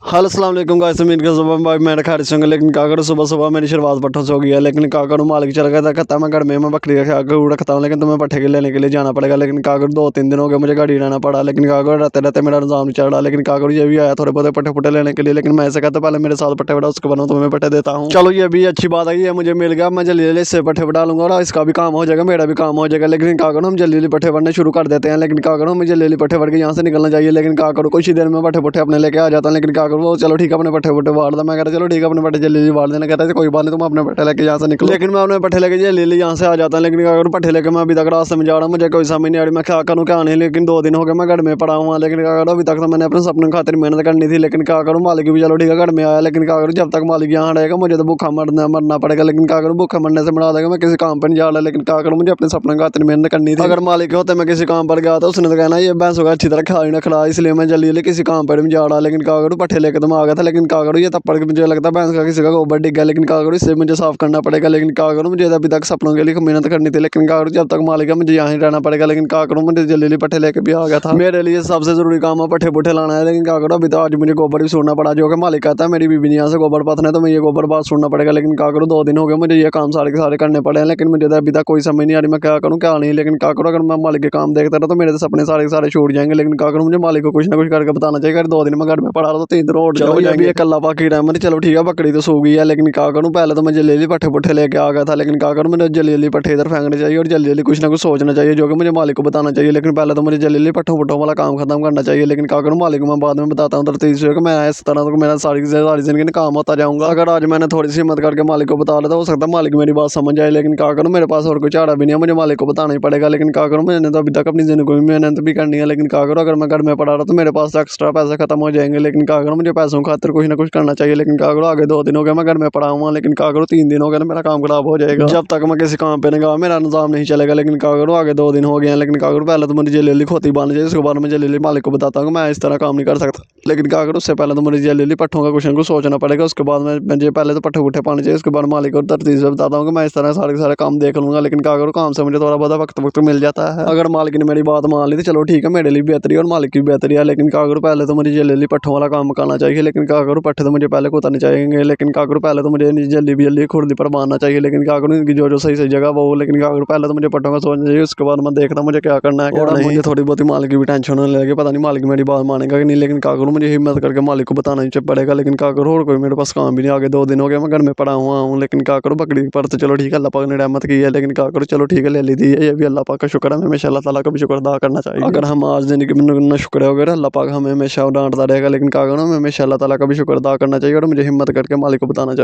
Hello अस्सलाम वालेकुम guys. उम्मीद कर सुबह भाई मैं खैर से होंगे, लेकिन क्या करूँ सुबह सुबह मेरी शुरुआत पट्ठों से हो गई है। लेकिन क्या करूँ, मालिक चल गया था, कहता मैं घर में मैं बकरी का ख्याल रखता हूँ, लेकिन तुम्हें पट्ठे के लेने के लिए जाना पड़ेगा। लेकिन क्या करूँ, 2-3 दिन हो गए मुझे गाड़ी रहना पड़ा। लेकिन क्या करूँ, रहते रहते मेरा निजाम नहीं चल रहा। लेकिन क्या करूँ, ये भी आया थोड़े बहुत पट्ठे पुट्ठे लेने के लिए, लेकिन मैं ऐसे कहता पहले मेरे साथ पट्ठे बढ़ा, उसके बाद तुम्हें पट्ठे देता हूँ। चलो ये भी अच्छी बात है, ये मुझे मिल गया, मैं जल्दी जल्दी इससे पट्ठे बढ़ा लूंगा और इसका भी काम हो जाएगा, मेरा भी काम हो जाएगा। लेकिन क्या करूँ, हम जल्दी जल्दी पट्ठे बढ़ने शुरू कर देते हैं। लेकिन क्या करूँ, हमें जल्दी जल्दी पट्ठे बढ़ के यहाँ से निकलना चाहिए। लेकिन क्या करूँ, कुछ ही देर में पट्ठे पुट्ठे अपने लेके आ जाता है। लेकिन क्या करूँ, वो चलो ठीक है अपने पट्ठे पुट्ठे बांट दो। मैं कहता चलो ठीक है अपने पट्ठे जल्दी जल्दी बांट देना। कहता है कोई बात नहीं, तुम अपने पट्ठे लेके यहाँ से निकलो। लेकिन मैं अपने पट्ठे लेके जल्दी जल्दी यहाँ से आ जाता है। लेकिन क्या करूँ, पट्ठे लेके मैं अभी तक रास्ते में जा रहा हूँ, मुझे कोई समझ नहीं आ रही मैं क्या करूँ क्या नहीं। लेकिन 2 दिन हो गए मैं घर में पड़ा हुआ। लेकिन क्या करूँ, अभी तक तो मैंने अपने सपने की खातिर मेहनत करनी थी। लेकिन क्या करूँ, मालिक भी चलो ठीक है घर में आया। लेकिन क्या करूँ, जब तक मालिक यहाँ रहेगा मुझे तो भूखा मरना पड़ेगा। लेकिन क्या करूँ, भूखा मरने से बना देगा, मैं किसी काम पर नहीं जा रहा। लेकिन क्या करूँ, मुझे अपने सपने की खातिर मेहनत करनी थी। अगर मालिक होते मैं किसी काम पर गया तो उसने तो कहना ये भैंसों का अच्छी तरह खा ही ना खिला, इसलिए मैं जल्दी जल्दी किसी काम पर भी जा रहा। लेकिन क्या करूँ, पट्ठे लेके तो मैं आ गया था। लेकिन क्या करूँ, ये तप्पड़ के मुझे लगता है भैंस का किसी का गोबर डिग गया। लेकिन क्या करूँ, इससे मुझे साफ करना पड़ेगा। लेकिन क्या करूँ, मुझे अभी तक सपनों के लिए मेहनत करनी थी। लेकिन क्या करूँ, जब तक मालिक है मुझे यहाँ ही रहना पड़ेगा। लेकिन क्या करूँ, मुझे जल्दी जल्दी पट्ठे लेके भी आ गया था। मेरे लिए सबसे जरूरी काम है पट्ठे पुट्ठे लाना है। लेकिन क्या करूँ, अभी तो आज मुझे गोबर भी सूढ़ना पड़ा, जो कि मालिक कहता है मेरी बीबी ने यहाँ से गोबर पाथना है तो मैं ये गोबर बात सूढ़ना पड़ेगा। लेकिन क्या करूँ, 2 दिन हो गए मुझे ये काम सारे के सारे करने पड़े हैं। लेकिन मुझे तो अभी तक कोई समझ नहीं आ रही मैं क्या करूँ क्या नहीं। लेकिन क्या करूँ, अगर मैं मालिक के काम देखता रहा तो मेरे तो सपने सारे के सारे छूट जाएंगे। लेकिन क्या करूँ, मुझे मालिक को कुछ ना कुछ करके बताना चाहिए। अगर 2 दिन में घर में पड़ा रहा तो 3 दिन और चलो ये भी एक अल्लाह पाक की रहमत। चलो ठीक है, बकरी तो सो गई है। लेकिन क्या करूँ, पहले तो मैं जल्दी जल्दी पट्ठे पुट्ठे लेके आ गया था। लेकिन क्या करूँ, मुझे जल्दी जल्दी पट्ठे इधर फेंकने चाहिए और जल्दी जल्दी कुछ ना कुछ सोचना चाहिए, जो कि मुझे मालिक को बताना चाहिए। लेकिन पहले तो मुझे जल्दी जल्दी पट्ठों पुट्ठों वाला काम खत्म करना चाहिए। लेकिन क्या करूँ, मालिक को मैं बाद में बताता हूँ तरतीब से कि मैं इस तरह तो मेरा सारी जिंदगी काम होता जाऊँगा। अगर आज मैंने थोड़ी सी हिम्मत करके मालिक को बता लेता हो सकता है मालिक मेरी बात समझ जाए। लेकिन क्या करूँ, मेरे पास और कोई चारा भी नहीं है, मुझे मालिक को बताना ही पड़ेगा। लेकिन क्या करूँ, मैंने तो अभी तक अपनी जिंदगी में मेहनत भी करनी है। लेकिन क्या करूँ, अगर मैं घर में पड़ा रहा तो मेरे पास एक्स्ट्रा पैसे खत्म हो जाएंगे। लेकिन क्या करूँ, मुझे पैसों की खातिर कुछ ना कुछ करना चाहिए। लेकिन क्या करूँ, आगे 2 दिन हो गए मैं घर में पड़ा हुआ। लेकिन क्या करूँ, 3 दिन हो गए तो मेरा काम खराब हो जाएगा। जब तक मैं किसी काम पे नहीं गया मेरा निजाम नहीं चलेगा। लेकिन क्या करूँ, आगे 2 दिन हो गए हैं। लेकिन क्या करूँ, पहले तो मुझे जल्दी जल्दी खोती बांधनी चाहिए, उसके बाद मैं जल्दी जल्दी मालिक को बताता हूँ कि मैं इस तरह काम नहीं कर सकता। लेकिन क्या करूँ, उससे पहले तो मुझे जल्दी जल्दी पट्ठों का कुछ ना कुछ सोचना पड़ेगा। उसके बाद मुझे पहले तो पट्ठे पुट्ठे पाने चाहिए, उसके बाद मालिक को तरतीब से बताता हूँ कि मैं इस तरह सारे के सारे काम देख लूँगा। लेकिन क्या करूँ, काम से मुझे थोड़ा बहुत वक्त मिल जाता है। अगर मालिक ने मेरी बात मान ली तो चलो ठीक है, मेरे लिए बेहतरी और मालिक की बेहतरी है। लेकिन क्या करूँ, पहले तो मुझे जल्दी जल्दी पट्ठों वाला काम करना चाहिए। लेकिन क्या करूँ, पट्ठे तो मुझे पहले को उतारने चाहिए। लेकिन क्या करूँ, पहले तो मुझे जल्दी खुरली पर बांधना चाहिए। लेकिन क्या करूँ, इनकी जो सही सही जगह वो। लेकिन क्या करूँ, पहले तो मुझे पट्ठों का सोचना चाहिए, उसके बाद मैं देखना मुझे क्या करना है। और मुझे थोड़ी बहुत ही मालिक की भी टेंशन होने लगी, पता नहीं मालिक मेरी बात मानेगा कि नहीं। लेकिन क्या करूँ, मुझे हिम्मत करके मालिक को बताना ही पड़ेगा। लेकिन क्या करूँ, और कोई मेरे पास काम भी नहीं, आगे 2 दिन हो गए मैं घर में पड़ा हुआ हूँ। लेकिन क्या करूँ, बकरी पर तो चलो ठीक है अल्लाह पाक ने रहमत की है। लेकिन क्या करूँ, चलो ठीक है ले ली थी, ये भी अल्लाह पाक का शुक्र है, हमें हमेशा अल्लाह ताला का भी शुक्र अदा करना चाहिए। अगर हम आज जिंदगी में ना शुक्र हो गए अल्लाह पाक हमें हमेशा डांटता रहेगा। लेकिन क्या करूँ, हमें हमेशा अल्लाह ताला का भी शुक्र अदा करना चाहिए और मुझे हिम्मत करके मालिक को बताना चाहिए।